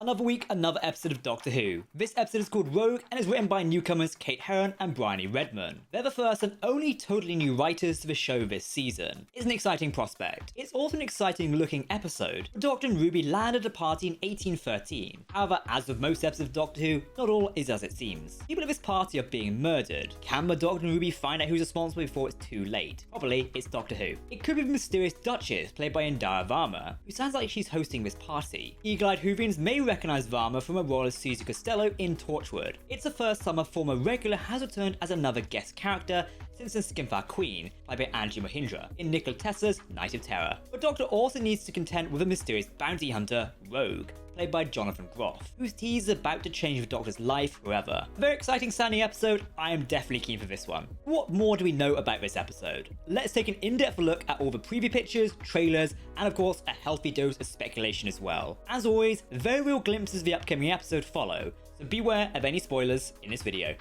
Another week, another episode of Doctor Who. This episode is called Rogue and is written by newcomers Kate Herron and Briony Redman. They're the first and only totally new writers to the show this season. It's an exciting prospect. It's also an exciting looking episode. The Doctor and Ruby land at a party in 1813. However, as with most episodes of Doctor Who, not all is as it seems. People at this party are being murdered. Can the Doctor and Ruby find out who's responsible before it's too late? Probably, it's Doctor Who. It could be the mysterious Duchess, played by Indira Varma, who sounds like she's hosting this party. Eagle-eyed Whovians may recognize Varma from her role as Susie Costello in Torchwood. It's the first time a former regular has returned as another guest character since the Skimfar Queen, played by Angie Mahindra, in Nikola Tesla's Night of Terror. But Doctor also needs to contend with a mysterious bounty hunter, Rogue, played by Jonathan Groff, whose tease is about to change the Doctor's life forever. A very exciting sounding episode. I am definitely keen for this one. What more do we know about this episode? Let's take an in-depth look at all the preview pictures, trailers, and of course a healthy dose of speculation as well. As always, very real glimpses of the upcoming episode follow, so beware of any spoilers in this video.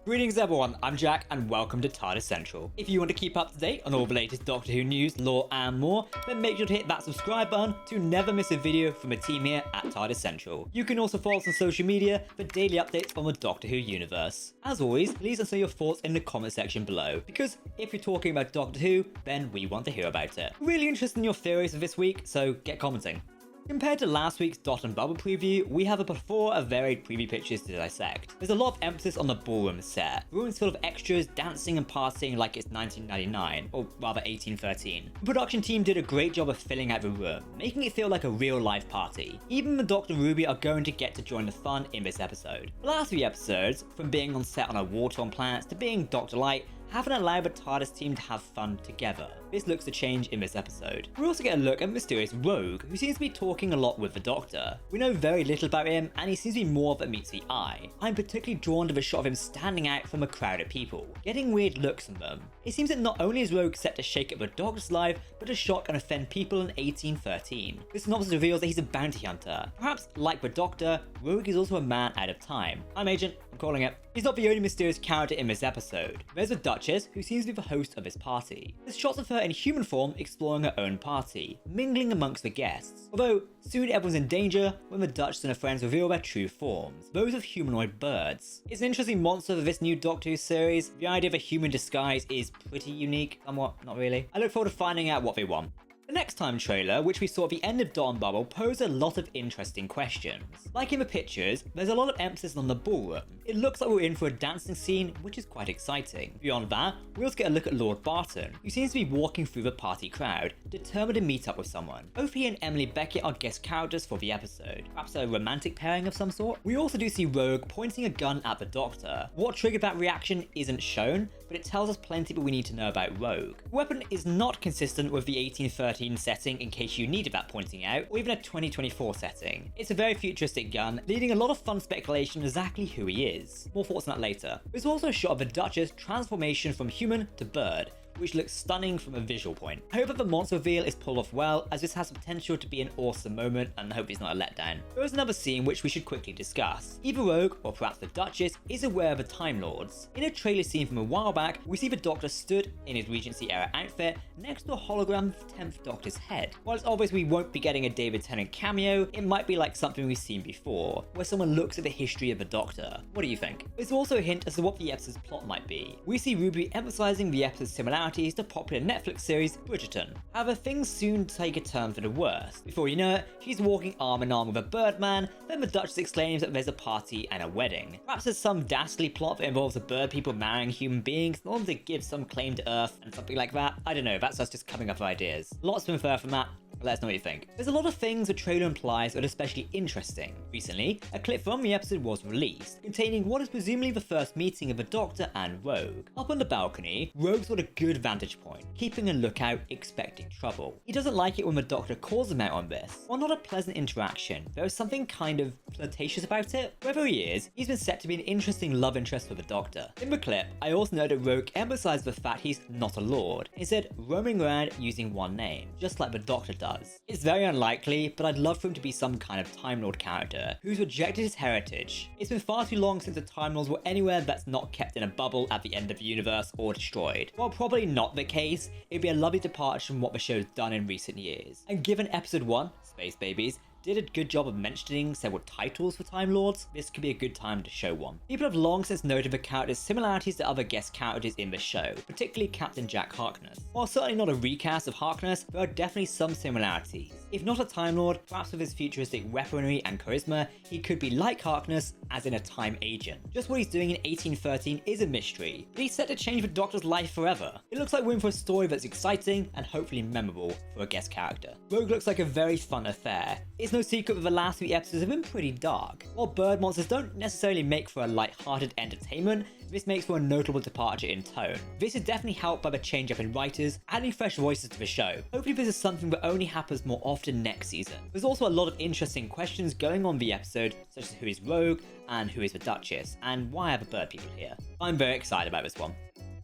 Greetings everyone, I'm Jack and welcome to Tardis Central. If you want to keep up to date on all the latest Doctor Who news, lore and more, then make sure to hit that subscribe button to never miss a video from the team here at Tardis Central. You can also follow us on social media for daily updates on the Doctor Who universe. As always, please answer your thoughts in the comment section below, because if you're talking about Doctor Who, then we want to hear about it. Really interested in your theories for this week, so get commenting. Compared to last week's Dot and Bubble preview, we have a plethora of varied preview pictures to dissect. There's a lot of emphasis on the ballroom set. The room's full of extras dancing and partying like it's 1999, or rather 1813. The production team did a great job of filling out the room, making it feel like a real live party. Even the Doctor and Ruby are going to get to join the fun in this episode. The last three episodes, from being on set on a war-torn planet to being Dr. Light, haven't allowed the TARDIS team to have fun together. This looks to change in this episode. We also get a look at mysterious Rogue, who seems to be talking a lot with the Doctor. We know very little about him, and he seems to be more that meets the eye. I'm particularly drawn to the shot of him standing out from a crowd of people, getting weird looks from them. It seems that not only is Rogue set to shake up the Doctor's life, but to shock and offend people in 1813. This synopsis reveals that he's a bounty hunter. Perhaps, like the Doctor, Rogue is also a man out of time. I'm Agent, I'm calling it. He's not the only mysterious character in this episode. There's a Duchess, who seems to be the host of this party. There's shots of her in human form exploring her own party, mingling amongst the guests. Although, soon everyone's in danger when the Duchess and her friends reveal their true forms, those of humanoid birds. It's an interesting monster for this new Doctor Who series. The idea of a human disguise is pretty unique, somewhat, not really. I look forward to finding out what they want. The next time trailer, which we saw at the end of Dawn Bubble, posed a lot of interesting questions. Like in the pictures, there's a lot of emphasis on the ballroom. It looks like we're in for a dancing scene, which is quite exciting. Beyond that, we also get a look at Lord Barton, who seems to be walking through the party crowd, determined to meet up with someone. Both he and Emily Beckett are guest characters for the episode, perhaps a romantic pairing of some sort. We also do see Rogue pointing a gun at the Doctor. What triggered that reaction isn't shown, but it tells us plenty that we need to know about Rogue. The weapon is not consistent with the 1813 setting, in case you needed that pointing out, or even a 2024 setting. It's a very futuristic gun, leading a lot of fun speculation on exactly who he is. More thoughts on that later. There's also a shot of the Duchess' transformation from human to bird, which looks stunning from a visual point. I hope that the monster reveal is pulled off well, as this has the potential to be an awesome moment, and I hope it's not a letdown. There is another scene which we should quickly discuss. Either Rogue, or perhaps the Duchess, is aware of the Time Lords. In a trailer scene from a while back, we see the Doctor stood in his Regency era outfit next to a hologram of the 10th Doctor's head. While it's obvious we won't be getting a David Tennant cameo, it might be like something we've seen before, where someone looks at the history of the Doctor. What do you think? There's also a hint as to what the episode's plot might be. We see Ruby emphasizing the episode's similarities to popular Netflix series Richardson. However, things soon take a turn for the worse. Before you know it, she's walking arm in arm with a Birdman, then the Duchess exclaims that there's a party and a wedding. Perhaps there's some dastardly plot that involves the bird people marrying human beings in order to give some claim to Earth and something like that. I don't know, that's us just coming up with ideas. Lots to infer from that. Let us know what you think. There's a lot of things the trailer implies that are especially interesting. Recently, a clip from the episode was released, containing what is presumably the first meeting of the Doctor and Rogue. Up on the balcony, Rogue's got a good vantage point, keeping a lookout, expecting trouble. He doesn't like it when the Doctor calls him out on this. While not a pleasant interaction, there is something kind of flirtatious about it. Wherever he is, he's been set to be an interesting love interest for the Doctor. In the clip, I also know that Rogue emphasized the fact he's not a lord, instead roaming around using one name, just like the Doctor does. does. It's very unlikely, but I'd love for him to be some kind of Time Lord character who's rejected his heritage. It's been far too long since the Time Lords were anywhere that's not kept in a bubble at the end of the universe or destroyed. While probably not the case, it'd be a lovely departure from what the show's done in recent years. And given episode 1, Space Babies, did a good job of mentioning several titles for Time Lords, this could be a good time to show one. People have long since noted the character's similarities to other guest characters in the show, particularly Captain Jack Harkness. While certainly not a recast of Harkness, there are definitely some similarities. If not a Time Lord, perhaps with his futuristic weaponry and charisma, he could be like Harkness, as in a time agent. Just what he's doing in 1813 is a mystery, but he's set to change the Doctor's life forever. It looks like we're in for a story that's exciting and hopefully memorable for a guest character. Rogue looks like a very fun affair. It's no secret that the last 3 episodes have been pretty dark. While bird monsters don't necessarily make for a light-hearted entertainment, this makes for a notable departure in tone. This is definitely helped by the change up in writers, adding fresh voices to the show. Hopefully this is something that only happens more often next season. There's also a lot of interesting questions going on the episode, such as who is Rogue, and who is the Duchess, and why are the bird people here? I'm very excited about this one.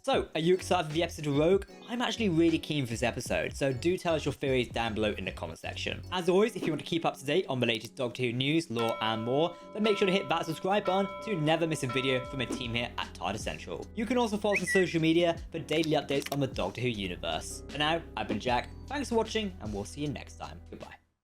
So, are you excited for the episode of Rogue? I'm actually really keen for this episode, so do tell us your theories down below in the comment section. As always, if you want to keep up to date on the latest Doctor Who news, lore, and more, then make sure to hit that subscribe button to never miss a video from the team here at Tardis Central. You can also follow us on social media for daily updates on the Doctor Who universe. For now, I've been Jack, thanks for watching, and we'll see you next time. Goodbye.